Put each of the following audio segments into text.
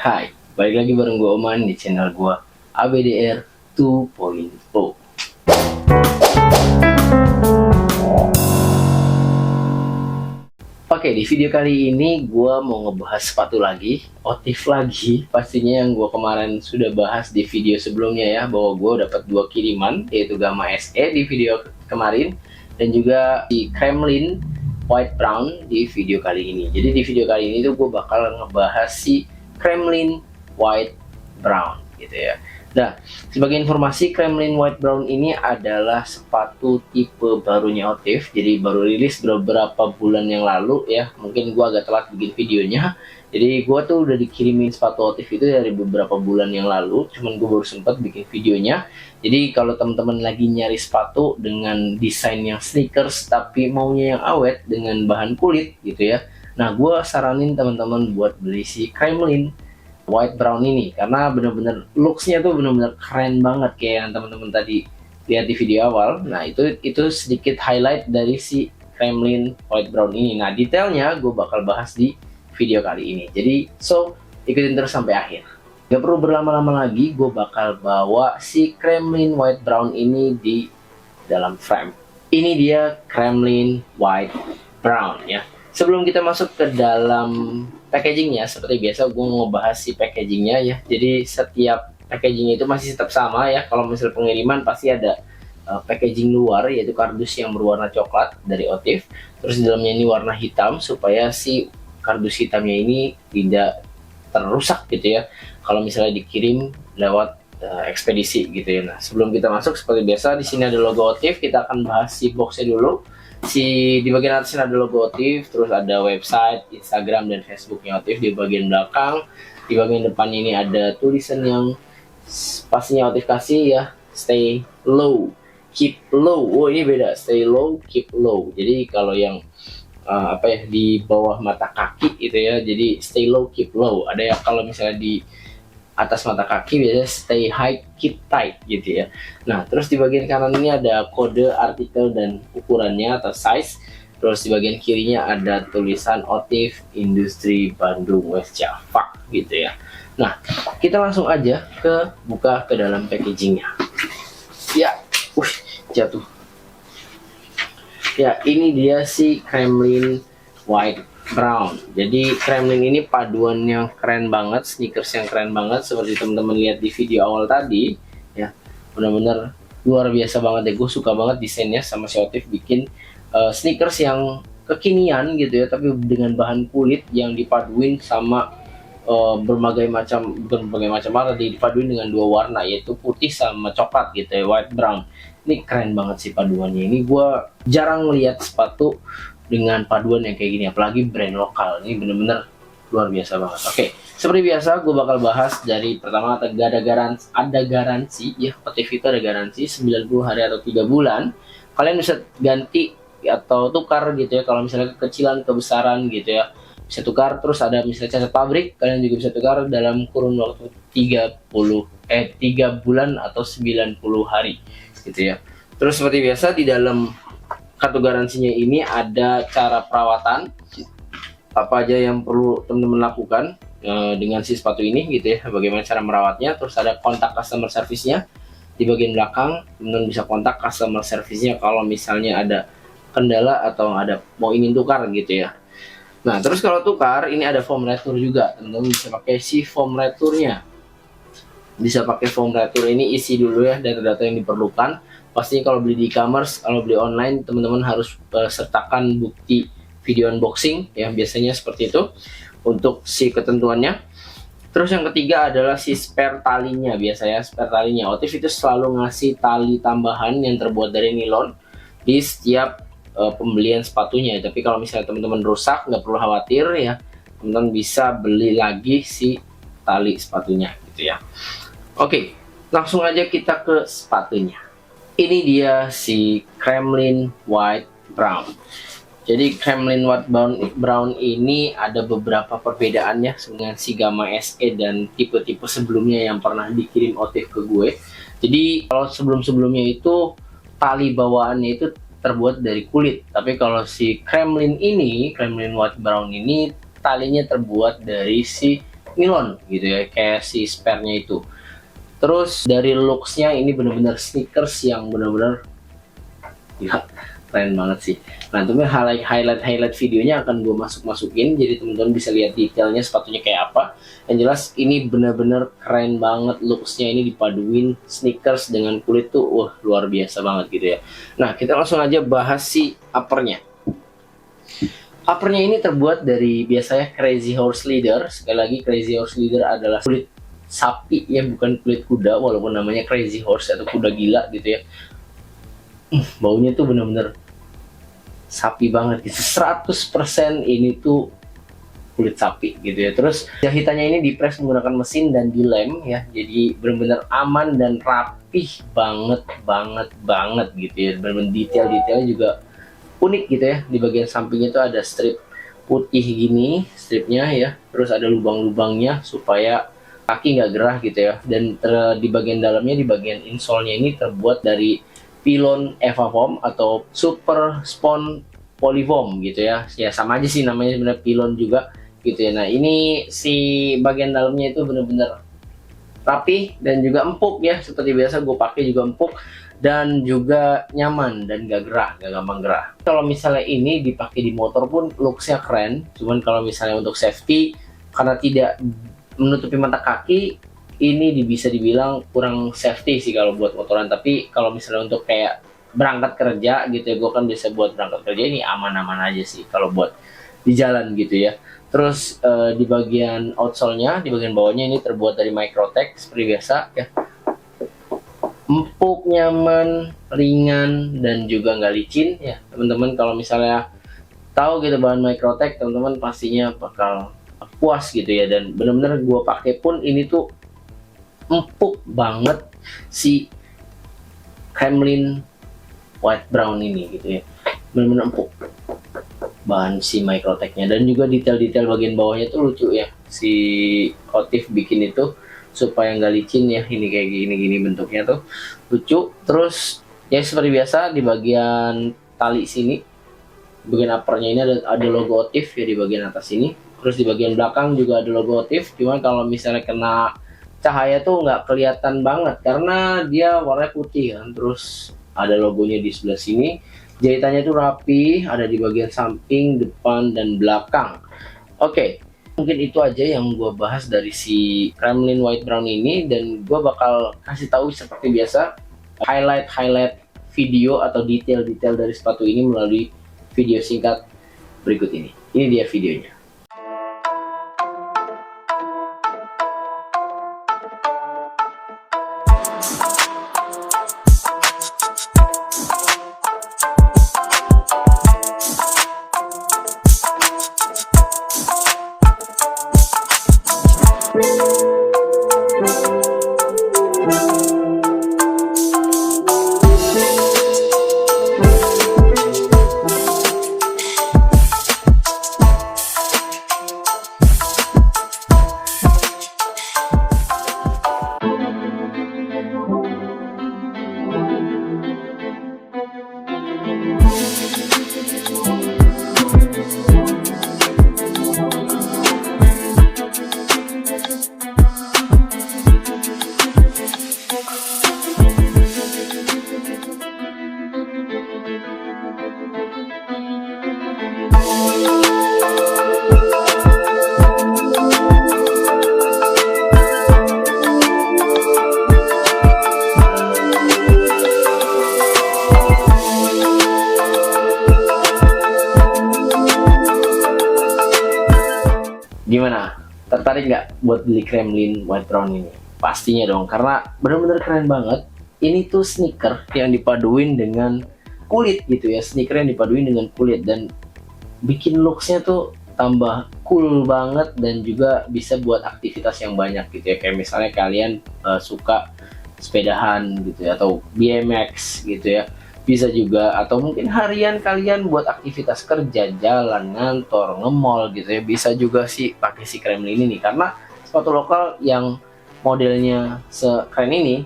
Hai, balik lagi bareng gue Oman di channel gue ABDR 2.0. Oke, di video kali ini gue mau ngebahas sepatu lagi, Otif lagi. Pastinya yang gue kemarin sudah bahas di video sebelumnya ya, bahwa gue dapat 2 kiriman, yaitu Gamma SE di video kemarin, dan juga di Kremlin White Brown di video kali ini. Jadi di video kali ini tuh gue bakal ngebahas si Kremlin White Brown gitu ya. Nah, sebagai informasi, Kremlin White Brown ini adalah sepatu tipe barunya Otif. Jadi baru rilis beberapa bulan yang lalu ya. Mungkin gue agak telat bikin videonya. Jadi gue tuh udah dikirimin sepatu Otif itu dari beberapa bulan yang lalu. Cuman gue baru sempat bikin videonya. Jadi kalau teman-teman lagi nyari sepatu dengan desain yang sneakers tapi maunya yang awet dengan bahan kulit gitu ya. Nah, gue saranin teman-teman buat beli si Kremlin White Brown ini karena bener-bener looksnya tuh bener-bener keren banget kayak yang teman-teman tadi lihat di video awal. Nah, itu sedikit highlight dari si Kremlin White Brown ini. Nah, detailnya gue bakal bahas di video kali ini. Jadi, ikutin terus sampai akhir. Gak perlu berlama-lama lagi, gue bakal bawa si Kremlin White Brown ini di dalam frame. Ini dia Kremlin White Brown ya. Sebelum kita masuk ke dalam packagingnya, seperti biasa gue mau bahas si packagingnya ya. Jadi setiap packaging itu masih tetap sama ya. Kalau misal pengiriman pasti ada packaging luar, yaitu kardus yang berwarna coklat dari Otif. Terus di dalamnya ini warna hitam supaya si kardus hitamnya ini tidak terusak gitu ya kalau misalnya dikirim lewat ekspedisi gitu ya. Nah, sebelum kita masuk seperti biasa, di sini ada logo Otif. Kita akan bahas si boxnya dulu. Di bagian atas ada logo Otif, terus ada website, Instagram dan Facebooknya Otif di bagian belakang. Di bagian depan ini ada tulisan yang pastinya Otif kasih ya, stay low, keep low. Oh, ini beda, stay low, keep low. Jadi kalau yang di bawah mata kaki itu ya, jadi stay low keep low. Ada ya kalau misalnya di atas mata kaki biasanya stay high keep tight gitu ya. Nah, terus di bagian kanan ini ada kode, artikel dan ukurannya atau size. Terus di bagian kirinya ada tulisan Otif Industri Bandung West Java gitu ya. Nah, kita langsung aja buka ke dalam packagingnya ya. Jatuh ya. Ini dia si Kremlin White Brown. Jadi Kremlin ini paduan yang keren banget, sneakers yang keren banget seperti teman-teman lihat di video awal tadi ya. Benar-benar luar biasa banget deh. Gue suka banget desainnya sama si Otif bikin sneakers yang kekinian gitu ya, tapi dengan bahan kulit yang dipaduin sama berbagai macam warna, dipaduin dengan 2 warna yaitu putih sama coklat gitu ya, white brown. Ini keren banget sih paduannya. Ini gue jarang lihat sepatu dengan paduan yang kayak gini, apalagi brand lokal. Ini bener-bener luar biasa banget. Oke, seperti biasa gue bakal bahas dari pertama, ada garansi ya. Otif itu ada garansi 90 hari atau 3 bulan. Kalian bisa ganti atau tukar gitu ya, kalau misalnya kekecilan, kebesaran gitu ya, bisa tukar. Terus ada misalnya cacat pabrik, kalian juga bisa tukar dalam kurun waktu 3 bulan atau 90 hari gitu ya. Terus seperti biasa di dalam kartu garansinya ini ada cara perawatan apa aja yang perlu teman-teman lakukan dengan si sepatu ini gitu ya, bagaimana cara merawatnya. Terus ada kontak customer service-nya di bagian belakang, teman-teman bisa kontak customer service-nya kalau misalnya ada kendala atau mau ingin tukar gitu ya. Nah, terus kalau tukar ini ada form retur juga, teman-teman bisa pakai si form returnya. Bisa pakai form retur ini, isi dulu ya data-data yang diperlukan. Pastinya kalau beli di e-commerce, kalau beli online, teman-teman harus sertakan bukti video unboxing ya, biasanya seperti itu untuk si ketentuannya. Terus yang ketiga adalah si spare talinya. Biasanya spare talinya Otif itu selalu ngasih tali tambahan yang terbuat dari nilon di setiap pembelian sepatunya. Tapi kalau misalnya teman-teman rusak, nggak perlu khawatir ya, teman-teman bisa beli lagi si tali sepatunya gitu ya. Oke, langsung aja kita ke sepatunya. Ini dia si Kremlin White Brown. Jadi Kremlin White Brown ini ada beberapa perbedaannya dengan si Gamma SE dan tipe-tipe sebelumnya yang pernah dikirim Otif ke gue. Jadi kalau sebelum-sebelumnya itu tali bawaannya itu terbuat dari kulit, tapi kalau si Kremlin White Brown ini talinya terbuat dari si nilon gitu ya, kayak si spare-nya itu. Terus dari looks-nya ini bener-bener sneakers yang bener-bener ya, keren banget sih. Nah, teman highlight videonya akan gue masukin, jadi teman-teman bisa lihat detailnya sepatunya kayak apa. Yang jelas ini bener-bener keren banget looks-nya, ini dipaduin sneakers dengan kulit tuh, wah luar biasa banget gitu ya. Nah, kita langsung aja bahas si uppernya. Uppernya ini terbuat dari biasanya Crazy Horse Leather. Sekali lagi, Crazy Horse Leather adalah kulit sapi ya, bukan kulit kuda, walaupun namanya Crazy Horse atau kuda gila gitu ya. Baunya tuh bener-bener sapi banget gitu, 100% ini tuh kulit sapi gitu ya. Terus jahitannya ini dipres menggunakan mesin dan dilem ya, jadi bener-bener aman dan rapih banget gitu ya. Bener-bener detailnya juga unik gitu ya. Di bagian sampingnya itu ada strip putih gini stripnya ya, terus ada lubang-lubangnya supaya kaki nggak gerah gitu ya. Dan di bagian dalamnya, di bagian insole-nya ini terbuat dari Pilon Evafoam atau Super Spon Polyfoam gitu ya. Ya sama aja sih namanya, sebenarnya Pilon juga gitu ya. Nah, ini si bagian dalamnya itu bener-bener rapi dan juga empuk ya. Seperti biasa gue pakai juga empuk dan juga nyaman dan gak gerah, gak gampang gerah. Kalau misalnya ini dipakai di motor pun looks-nya keren. Cuman kalau misalnya untuk safety, karena tidak menutupi mata kaki, ini bisa dibilang kurang safety sih kalau buat motoran. Tapi kalau misalnya untuk kayak berangkat kerja gitu ya, gue kan bisa buat berangkat kerja, ini aman-aman aja sih kalau buat di jalan gitu ya. Terus di bagian outsole-nya, di bagian bawahnya ini terbuat dari Microtech seperti biasa ya. Empuk, nyaman, ringan, dan juga nggak licin ya teman-teman. Kalau misalnya tahu gitu bahan Microtech, teman-teman pastinya bakal puas gitu ya. Dan bener-bener gue pakai pun ini tuh empuk banget si Kremlin White Brown ini gitu ya, bener-bener empuk bahan si Microtech-nya. Dan juga detail-detail bagian bawahnya tuh lucu ya, si Otif bikin itu supaya nggak licin ya. Ini kayak gini bentuknya tuh lucu. Terus ya seperti biasa di bagian tali sini, bagian uppernya ini ada logo Otif ya di bagian atas ini. Terus di bagian belakang juga ada logo Otif, cuman kalau misalnya kena cahaya tuh nggak kelihatan banget karena dia warna putih kan. Terus ada logonya di sebelah sini, jahitannya tuh rapi, ada di bagian samping, depan, dan belakang. Oke, mungkin itu aja yang gue bahas dari si Kremlin White Brown ini, dan gue bakal kasih tahu seperti biasa highlight video atau detail-detail dari sepatu ini melalui video singkat berikut ini. Ini dia videonya. Gimana? Tertarik nggak buat beli Kremlin White Brown ini? Pastinya dong, karena bener-bener keren banget. Ini tuh sneaker yang dipaduin dengan kulit gitu ya. Sneaker yang dipaduin dengan kulit dan bikin looksnya tuh tambah cool banget, dan juga bisa buat aktivitas yang banyak gitu ya. Kayak misalnya kalian suka sepedahan gitu ya, atau BMX gitu ya. Bisa juga, atau mungkin harian kalian buat aktivitas kerja, jalan, ngantor, nge-mall gitu ya, bisa juga sih pakai si Kremlin ini, karena sepatu lokal yang modelnya sekeren ini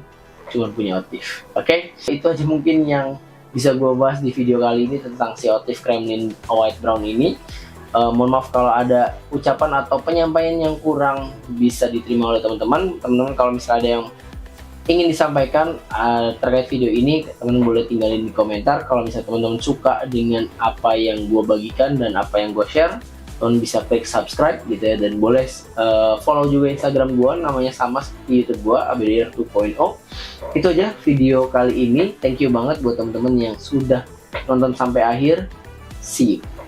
cuma punya Otif. Oke, itu aja mungkin yang bisa gue bahas di video kali ini tentang si Otif Kremlin White Brown ini. Mohon maaf kalau ada ucapan atau penyampaian yang kurang bisa diterima oleh teman-teman. Teman-teman kalau misalnya ada yang ingin disampaikan terkait video ini, teman-teman boleh tinggalin di komentar. Kalau misalnya teman-teman suka dengan apa yang gue bagikan dan apa yang gue share, teman bisa klik subscribe gitu ya, dan boleh follow juga Instagram gue, namanya sama seperti YouTube gue, ABDR 2.0. Itu aja video kali ini. Thank you banget buat teman-teman yang sudah nonton sampai akhir. See you.